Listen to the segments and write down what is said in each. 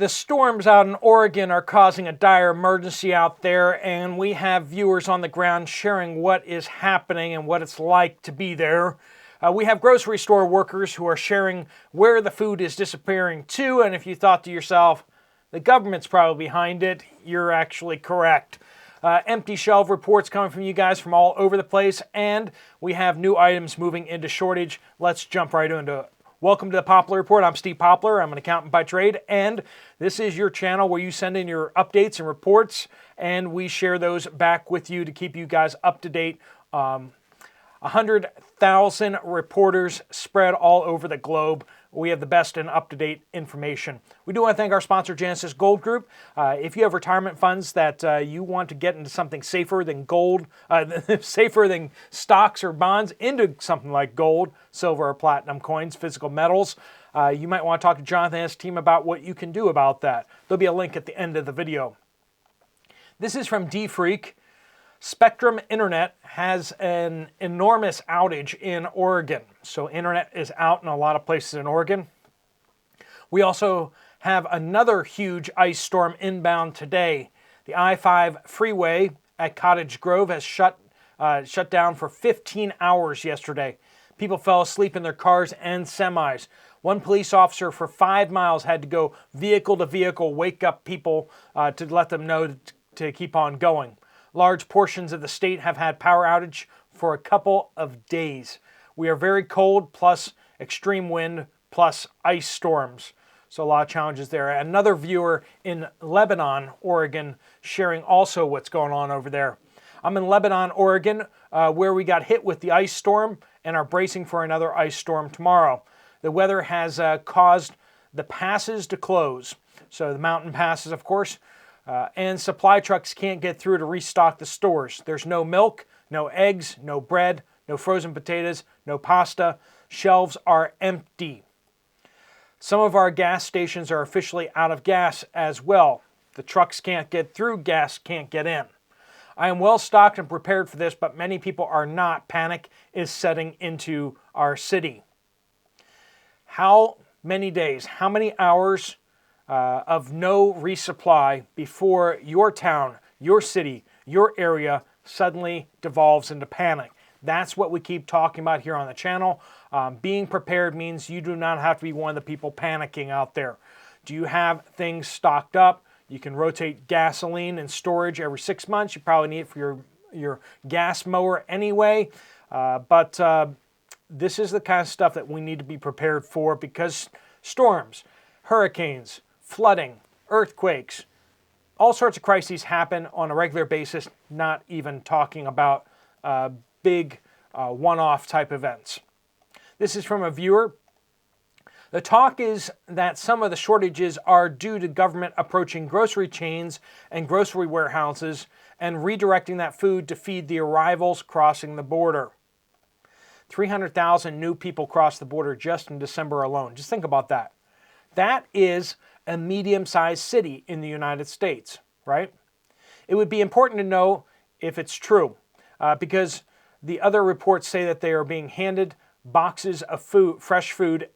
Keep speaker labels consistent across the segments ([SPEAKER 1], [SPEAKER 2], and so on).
[SPEAKER 1] The storms out in Oregon are causing a dire emergency out there, and we have viewers on the ground sharing what is happening and what it's like to be there. We have grocery store workers who are sharing where the food is disappearing to, and if you thought to yourself, the government's probably behind it, you're actually correct. Empty shelf reports coming from you guys from all over the place, and we have new items moving into shortage. Let's jump right into it. Welcome to the Poplar Report. I'm Steve Poplar. I'm an accountant by trade, and this is your channel where you send in your updates and reports, and we share those back with you to keep you guys up to date. 100,000 reporters spread all over the globe. We have the best and up-to-date information. We do want to thank our sponsor, Genesis Gold Group. If you have retirement funds that you want to get into something safer than gold, safer than stocks or bonds, into something like gold, silver, or platinum coins, physical metals, you might want to talk to Jonathan and his team about what you can do about that. There'll be a link at the end of the video. This is from D-Freak. Spectrum Internet has an enormous outage in Oregon. So internet is out in a lot of places in Oregon. We also have another huge ice storm inbound today. The I-5 freeway at Cottage Grove has shut down for 15 hours yesterday. People fell asleep in their cars and semis. One police officer for 5 miles had to go vehicle to vehicle, wake up people to let them know to keep on going. Large portions of the state have had power outage for a couple of days. We are very cold, plus extreme wind, plus ice storms. So a lot of challenges there. Another viewer in Lebanon, Oregon, sharing also what's going on over there. I'm in Lebanon, Oregon, where we got hit with the ice storm and are bracing for another ice storm tomorrow. The weather has caused the passes to close. So the mountain passes, of course, and supply trucks can't get through to restock the stores. There's no milk, no eggs, no bread, no frozen potatoes, no pasta. Shelves are empty. Some of our gas stations are officially out of gas as well. The trucks can't get through, gas can't get in. I am well stocked and prepared for this, but many people are not. Panic is setting into our city. How many days, how many hours of no resupply before your town, your city, your area suddenly devolves into panic? That's what we keep talking about here on the channel. Being prepared means you do not have to be one of the people panicking out there. Do you have things stocked up? You can rotate gasoline and storage every 6 months. You probably need it for your gas mower anyway. But this is the kind of stuff that we need to be prepared for, because storms, hurricanes, flooding, earthquakes, all sorts of crises happen on a regular basis, not even talking about big one-off type events. This is from a viewer. The talk is that some of the shortages are due to government approaching grocery chains and grocery warehouses and redirecting that food to feed the arrivals crossing the border. 300,000 new people crossed the border just in December alone. Just think about that. That is a medium-sized city in the United States, right? It would be important to know if it's true, because the other reports say that they are being handed boxes of food, fresh food,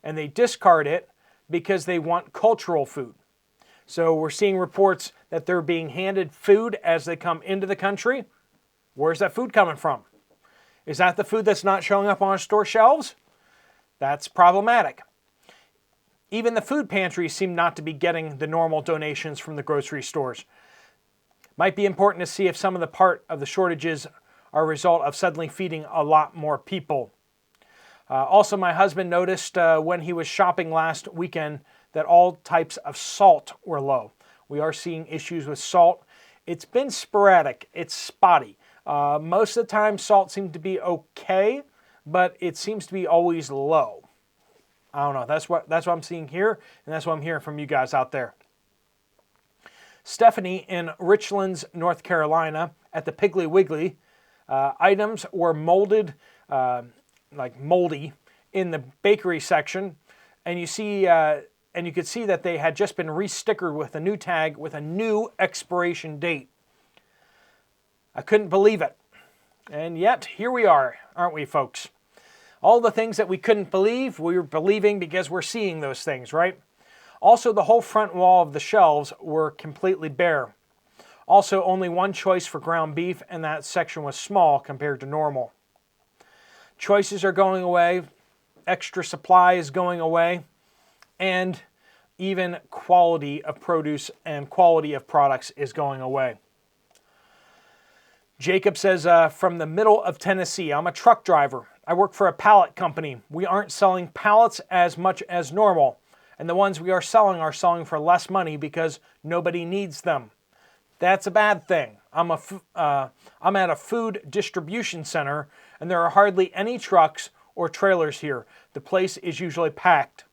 [SPEAKER 1] and they discard it because they want cultural food. So we're seeing reports that they're being handed food as they come into the country. Where's that food coming from? Is that the food that's not showing up on our store shelves? That's problematic. Even the food pantries seem not to be getting the normal donations from the grocery stores. Might be important to see if some of the part of the shortages are a result of suddenly feeding a lot more people. Also, my husband noticed when he was shopping last weekend that all types of salt were low. We are seeing issues with salt. It's been sporadic. It's spotty. Most of the time, salt seems to be okay, but it seems to be always low. I don't know. That's what I'm seeing here, and that's what I'm hearing from you guys out there. Stephanie in Richlands, North Carolina, at the Piggly Wiggly, items were molded, like moldy, in the bakery section, and you could see that they had just been re-stickered with a new tag with a new expiration date. I couldn't believe it, and yet here we are, aren't we, folks? All the things that we couldn't believe, we were believing because we're seeing those things, right? Also, the whole front wall of the shelves were completely bare. Also, only one choice for ground beef, and that section was small compared to normal. Choices are going away, extra supply is going away, and even quality of produce and quality of products is going away. Jacob says, from the middle of Tennessee, I'm a truck driver. I work for a pallet company. We aren't selling pallets as much as normal, and the ones we are selling for less money because nobody needs them. That's a bad thing. I'm at a food distribution center, and there are hardly any trucks or trailers here. The place is usually packed.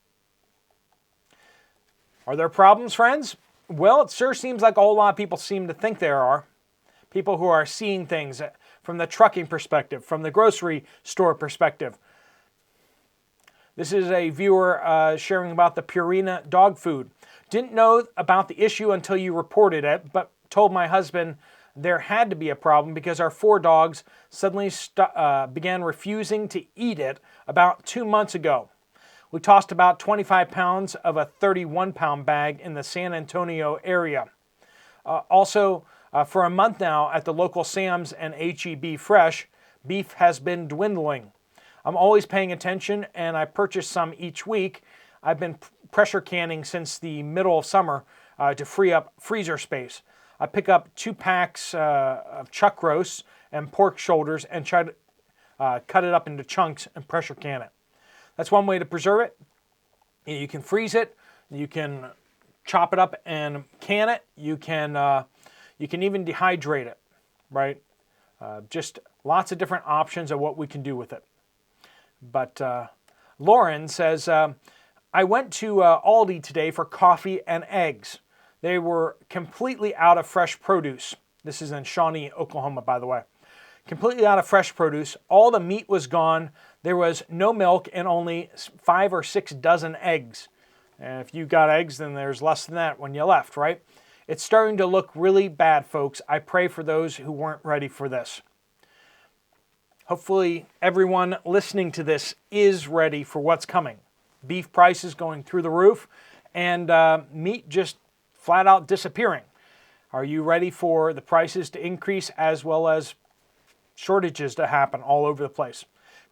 [SPEAKER 1] Are there problems, friends? Well, it sure seems like a whole lot of people seem to think there are. People who are seeing things from the trucking perspective, from the grocery store perspective. This is a viewer sharing about the Purina dog food. Didn't know about the issue until you reported it, but told my husband there had to be a problem because our 4 dogs suddenly began refusing to eat it about 2 months ago. We tossed about 25 pounds of a 31-pound bag in the San Antonio area. Also, for a month now at the local Sam's and H-E-B Fresh, beef has been dwindling. I'm always paying attention, and I purchase some each week. I've been pressure canning since the middle of summer to free up freezer space. I pick up 2 packs of chuck roasts and pork shoulders and try to cut it up into chunks and pressure can it. That's one way to preserve it. You can freeze it. You can chop it up and can it. You can even dehydrate it, right? Just lots of different options of what we can do with it. But Lauren says, I went to Aldi today for coffee and eggs. They were completely out of fresh produce. This is in Shawnee, Oklahoma, by the way. Completely out of fresh produce. All the meat was gone. There was no milk and only 5 or 6 dozen eggs. And if you got eggs, then there's less than that when you left, right? It's starting to look really bad, folks. I pray for those who weren't ready for this. Hopefully, everyone listening to this is ready for what's coming. Beef prices going through the roof and meat just flat out disappearing. Are you ready for the prices to increase as well as shortages to happen all over the place?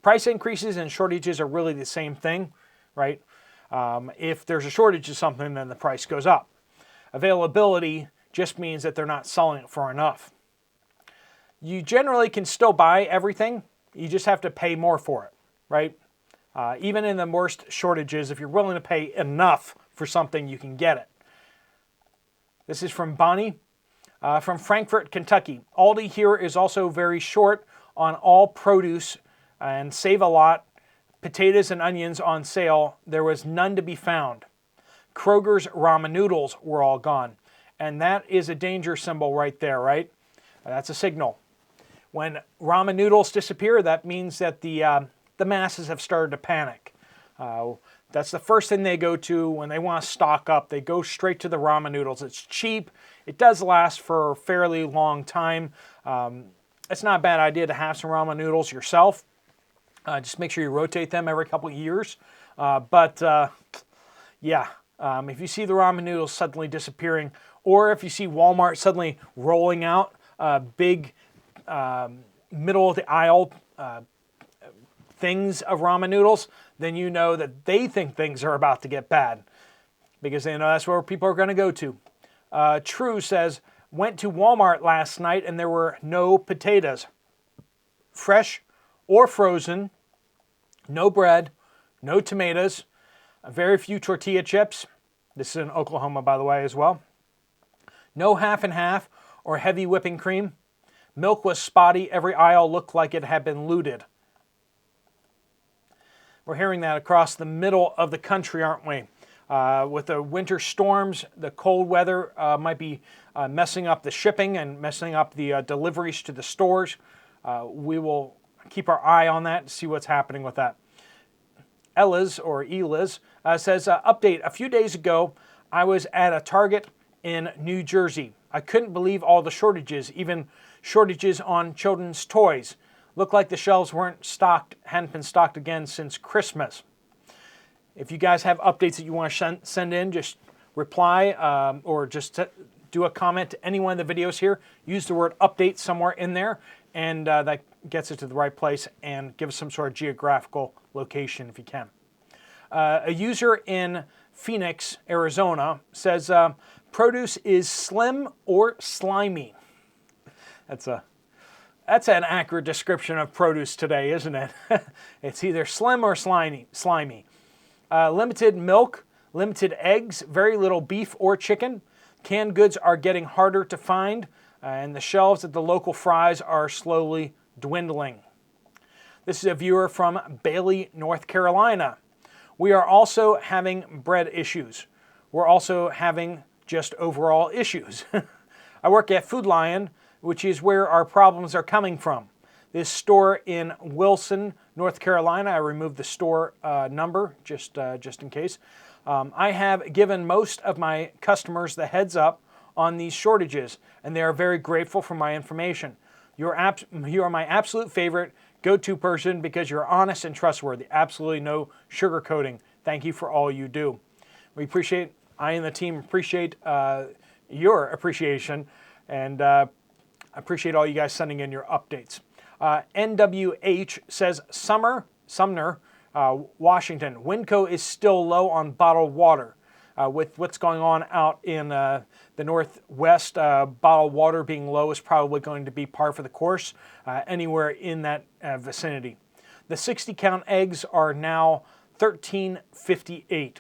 [SPEAKER 1] Price increases and shortages are really the same thing, right? If there's a shortage of something, then the price goes up. Availability just means that they're not selling it for enough. You generally can still buy everything. You just have to pay more for it, right? Even in the worst shortages, if you're willing to pay enough for something, you can get it. This is from Bonnie from Frankfort, Kentucky. Aldi here is also very short on all produce and save a lot. Potatoes and onions on sale. There was none to be found. Kroger's ramen noodles were all gone. And that is a danger symbol right there, right? That's a signal. When ramen noodles disappear, that means that the masses have started to panic. That's the first thing they go to when they want to stock up. They go straight to the ramen noodles. It's cheap. It does last for a fairly long time. It's not a bad idea to have some ramen noodles yourself. Just make sure you rotate them every couple of years. If you see the ramen noodles suddenly disappearing, or if you see Walmart suddenly rolling out big middle of the aisle things of ramen noodles, then you know that they think things are about to get bad because they know that's where people are going to go to. True says, went to Walmart last night and there were no potatoes. Fresh or frozen, no bread, no tomatoes, very few tortilla chips. This is in Oklahoma, by the way, as well. No half and half or heavy whipping cream. Milk was spotty. Every aisle looked like it had been looted. We're hearing that across the middle of the country, aren't we? With the winter storms, the cold weather might be messing up the shipping and messing up the deliveries to the stores. We will keep our eye on that and see what's happening with that. Eliz says, update, a few days ago, I was at a Target in New Jersey. I couldn't believe all the shortages, even shortages on children's toys. Looked like the shelves hadn't been stocked again since Christmas. If you guys have updates that you want to send in, just reply or just do a comment to any one of the videos here, use the word update somewhere in there, and that gets it to the right place and gives some sort of geographical location if you can. A user in Phoenix, Arizona says, produce is slim or slimy. That's an accurate description of produce today, isn't it? It's either slim or slimy. Limited milk, limited eggs, very little beef or chicken. Canned goods are getting harder to find, and the shelves at the local Fry's are slowly dwindling. This is a viewer from Bailey, North Carolina. We are also having bread issues. We're also having just overall issues. I work at Food Lion, which is where our problems are coming from. This store in Wilson, North Carolina, I removed the store number just in case. I have given most of my customers the heads up on these shortages, and they are very grateful for my information. You are my absolute favorite go-to person because you're honest and trustworthy. Absolutely no sugarcoating. Thank you for all you do. I and the team appreciate your appreciation, and I appreciate all you guys sending in your updates. NWH says, Sumner, Washington. Winco is still low on bottled water. With what's going on out in the Northwest, bottled water being low is probably going to be par for the course anywhere in that vicinity. The 60-count eggs are now $13.58.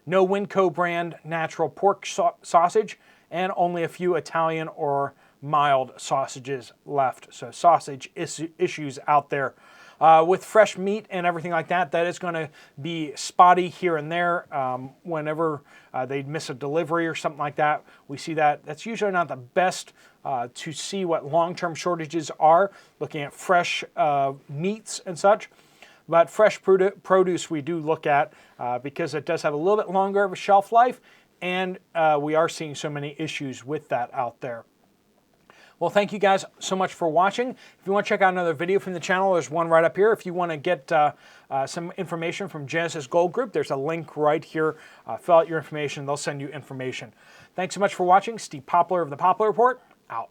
[SPEAKER 1] No Winco brand natural pork sausage, and only a few Italian or mild sausages left. So sausage issues out there. With fresh meat and everything like that, that is going to be spotty here and there. Whenever they miss a delivery or something like that, we see that. That's usually not the best to see what long-term shortages are, looking at fresh meats and such. But fresh produce we do look at because it does have a little bit longer of a shelf life, and we are seeing so many issues with that out there. Well, thank you guys so much for watching. If you want to check out another video from the channel, there's one right up here. If you want to get some information from Genesis Gold Group, there's a link right here. Fill out your information. They'll send you information. Thanks so much for watching. Steve Poplar of the Poplar Report, out.